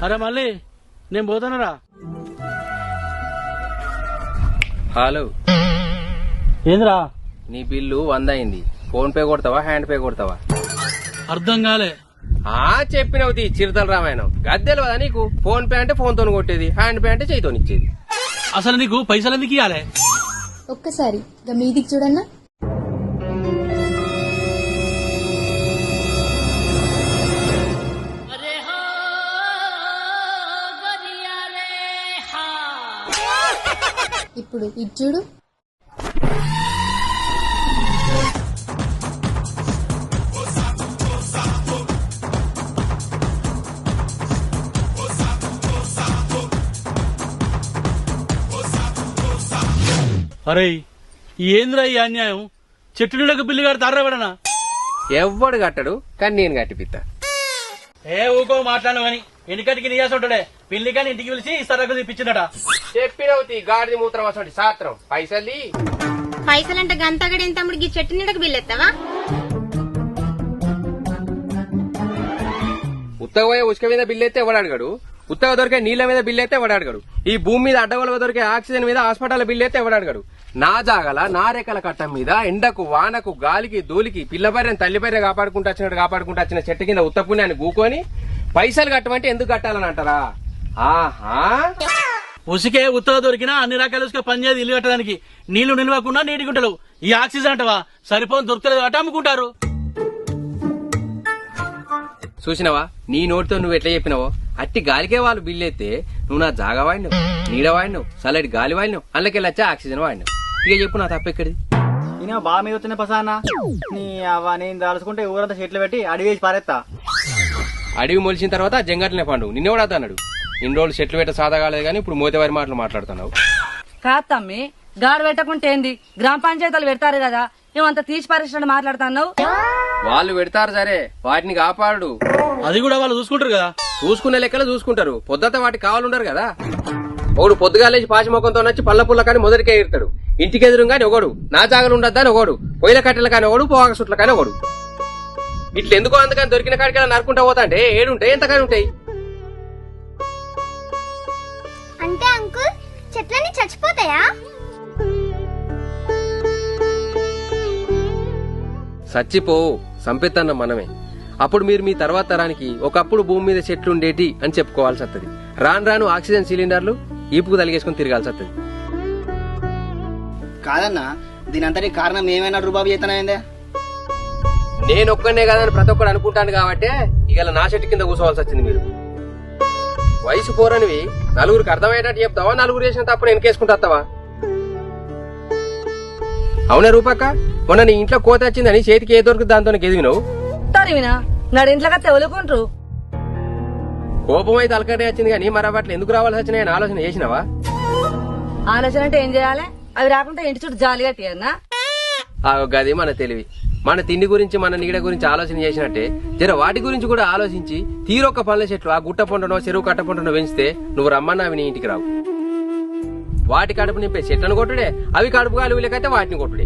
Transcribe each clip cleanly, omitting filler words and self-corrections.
అరే మళ్ళీ నేను పోతానరా. హలో, ఏంద్రా? నీ బిల్లు 100 అయింది. ఫోన్ పే కొడతావా, హ్యాండ్ పే కొడతావా? అర్థం కాలే. చెప్పినవుతి చిరుతల రామాయణం. గద్దెలు కదా నీకు. ఫోన్ పే అంటే ఫోన్ తోని కొట్టేది, హ్యాండ్ పే అంటే చేయితోని ఇచ్చేది. అసలు నీకు పైసలు ఎందుకు ఇవ్వాలి? ఒక్కసారి మీదికి చూడన్నా. ఇప్పుడు ఇది చూడు. అరే ఏంద్రా ఈ అన్యాయం? చెట్టు నీడకు బిల్లు కడతారా ఎవడనా? ఎవ్వడు కట్టడు, కానీ నేను కట్టిపిత్తా. ఊకో మాట్లాడను గాని ఎన్నికటికి నీయాసి ఉంటాడే. పిల్లి కానీ ఇంటికి పిలిచి సరకు తెప్పించిందట. చెప్పినవుతి గాడిది మూత్రం వస్తుంది సాత్రం. పైసలంటే గంతగడి ఎంత తమ్ముడికి చెట్టు నీడకు బిల్లు ఎత్తావా? ఉత్తగ పోయే ఉసుక మీద బిల్లు అయితే ఎవడు అడగడు. ఉత్తగ దొరికే నీళ్ల మీద బిల్లు అయితే ఎవడు అడగడు. ఈ భూమి మీద అడ్డగొలగా దొరికే ఆక్సిజన్ మీద హాస్పిటల్ బిల్లు అయితే ఎవడు అడగడు. నా జాగల నా రేఖల కట్టం మీద ఎండకు వానకు గాలికి ధూళికి పిల్లబర్రెని తల్లిబర్రె కాపాడుకుంటూ వచ్చిన చెట్టు కింద ఉత్త పుణ్యాన్ని గూకొని పైసలు కట్టమంటే ఎందుకు కట్టాలని అంటారా? ఆహా, ఉసికే ఉత్తర దొరికినా అన్ని రకాల ఉసుక పనిచేది ఇల్లు కట్టడానికి. నీళ్లు నిలవకుండా నీటి గుంటలు. ఈ ఆక్సిజన్ అంటవా సరిపోని దొరకలేదు అట అమ్ముకుంటారు. చూసినవా నీ నోటితో నువ్వు ఎట్లా చెప్పినావో అట్టి గాలికే వాళ్ళు బిల్లు అయితే నువ్వు నా జాగా వాడినావు, నీడ వాడినావు, చల్లటి గాలి వాడినావు, అందులోకెళ్ళొచ్చా ఆక్సిజన్ వాడినావు. ఇక చెప్పు నా తప్పెక్కడిది? నేను బాగా మీద వచ్చిన పసానా నీ అవ్వ నేను దాల్చుకుంటే ఊరంతా చెట్లు పెట్టి అడిగి వేసి పారేస్తా. అడవి మొలిచిన తర్వాత జంగట్లనే పండు నిన్నెవడా అన్నాడు? ఇన్ని రోజులు చెట్లు పెట్ట సాధగాలేదు కానీ ఇప్పుడు మోతేవారి మాటలు మాట్లాడుతున్నావు. కాదు తమ్మి, గాడు పెట్టకుంటే ఏంది? గ్రామ పంచాయతీలు పెడతారు కదా, నువ్వంత తీసి పారేసినట్టు మాట్లాడుతున్నావు. వాళ్ళు పెడతారు సరే, వాటిని కాపాడు. అది కూడా వాళ్ళు చూసుకుంటారు కదా. చూసుకునే లెక్కలు చూసుకుంటారు, పొద్దుత వాటికి కావాలుండరు కదా. ఒకడు పొద్దుగాలేసి పాచిమొఖంతో వచ్చి పళ్ళ పుల్ల కానీ మొదటికే ఎడతాడు. ఇంటికి ఎదురు కానీ ఒకడు, నా జాగలు ఉండద్దా అని ఒకడు, పొయ్యిల కట్టెలు కానీ ఒకడు, పోగా సుట్ల కానీ ఒకడు. ఇట్లా ఎందుకో అందుకని దొరికిన కాడికి నరుకుంటా పోతా అంటే ఏడుంటాయి ఎంతకాని ఉంటాయి. అంటే అంకుల్ చెట్లన్నీ చచ్చిపోతాయా? సచ్చిపోవు, సంపెత్తన్న మనమే. అప్పుడు మీరు మీ తర్వాత తరానికి ఒకప్పుడు భూమి మీద చెట్లు ఉండేటి అని చెప్పుకోవాల్సి వస్తుంది. రాను రాను ఆక్సిజన్ సిలిండర్లు ఈపుకు తలిగేసుకుని తిరగాల్సి వస్తుంది. కాదన్నా, దీని అంతటి కారణం ఏమైనా రూబాబు చేతనైందే? నేను ఒక్కనే కాదని ప్రతి ఒక్కడు అనుకుంటాను కాబట్టి ఇక నా చెట్టు కింద కూర్చోవాల్సి వచ్చింది. మీరు వయసు పోరనివి నలుగురికి అర్థమయ్యేటట్టు చెప్తావా, నలుగురు చేసిన తప్పుడు వెనకేసుకుంటావా? అవునా రూపక్క, మొన్న నీ ఇంట్లో కోత వచ్చిందని చేతికి ఏ దొరుకుతుంది దాంతో ఎదిగినావు. తరివినా నాడు ఇంట్లో తెవలుకుంటారు. కోపం అయితే అలకటే వచ్చింది కానీ మరి అట్లా ఎందుకు రావాల్సి వచ్చినాయని ఆలోచన చేసినావా? ఆలోచన అంటే ఏం చేయాలి? అవి రాకుండా ఇంటి చుట్టూ జాలి కట్టియన్నా. గది మన తెలివి. మన తిండి గురించి మన నీడ గురించి ఆలోచన చేసినట్టే జర వాటి గురించి కూడా ఆలోచించి తీరొక్క పళ్ళ చెట్లు ఆ గుట్ట పొంటనో చెరువు కట్ట పొంటనో పెంచితే నువ్వు రమ్మన్నా అవి నీ ఇంటికి రావు. వాటి కడుపు నింపే చెట్లను కొట్టుడే, అవి కడుపు గాలి లేకైతే వాటిని కొట్టుడే.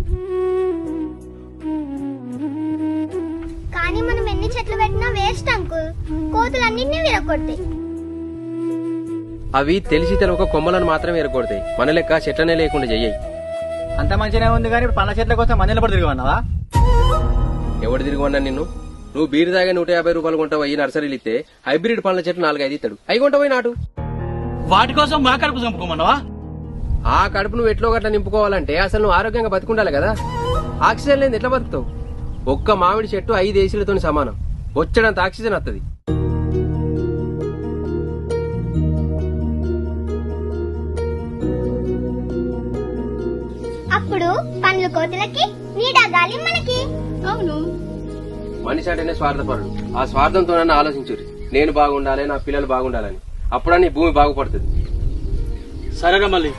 కానీ మనం ఎన్ని చెట్లు పెట్టినా వేస్ట్ అంకుల్, కోతులన్నింటినీ విరగొట్టాయి. అవి తెలిసి తెలవక కొమ్మలను మాత్రమే ఎరగొడతాయి, మన లెక్క చెట్లనే లేకుండా చెయ్యి. అంత మంచిగానే ఉంది కానీ ఇప్పుడు పండ్ల చెట్ల కోసం మందిలో పడి తిరిగివన్నావా? ఎవడు తిరిగివన్నా నిన్ను? నువ్వు బీరు దాగా 150 రూపాయలు కొంటావు, ఈ నర్సరీలు ఇస్తే హైబ్రిడ్ పండ్ల చెట్లు 4-5 ఇస్తాడు, అవి కొంటపోయి నాటు. వాటి కోసం మా కడుపు చంపుకోమన్నావా? ఆ కడుపు నువ్వు ఎట్లో గట్లా నింపుకోవాలంటే అసలు నువ్వు ఆరోగ్యంగా బతుకుండాలి కదా. ఆక్సిజన్ లేని ఎట్లా బతుకుతావు? ఒక్క మామిడి చెట్టు 5 ఏసీలతో సమానం, వచ్చేటంత ఆక్సిజన్ వస్తుంది. అప్పుడు పండ్లు కోతులకి, నీడ గాలి మనకి. అవును, మనిషి అంటేనే స్వార్థపరుడు. ఆ స్వార్థంతో ఆలోచించురి, నేను బాగుండాలి, నా పిల్లలు బాగుండాలని. అప్పుడని భూమి బాగుపడుతుంది. సరేగా మళ్ళీ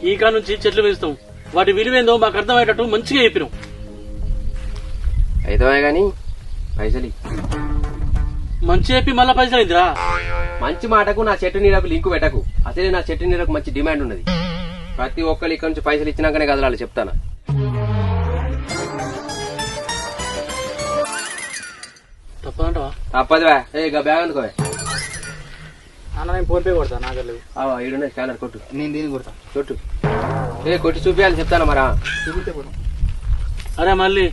ఈ కాడ నుంచి చెట్లు పెంచుతాం, వాటి విలువేందో మాకు అర్థమయ్యేటట్టు మంచిగా చెప్పినాం. అయితే గాని పైసలు మంచి చెప్పి మళ్ళా పైసలు అయిందిరా. మంచి మాటకు నా చెట్టు నీడకు లింకు పెట్టకు. అసలే నా చెట్టు నీడకు మంచి డిమాండ్ ఉన్నది. ప్రతి ఒక్కరు ఇక్కడ నుంచి పైసలు ఇచ్చినాకనే కదలాలి, చెప్తానా? తప్పదంటవా? తప్పదువా? బ్యాగ్ అందుకో. అన్న నేను ఫోన్ పే కొడతా నాకు లేవు. ఈడున్న స్కానర్ కొట్టు. నేను దీన్ని కొడతా. కొట్టు. కొట్టి చూపించాలి చెప్తాను మరా. చూపిస్తే కొడు. అరే మళ్ళీ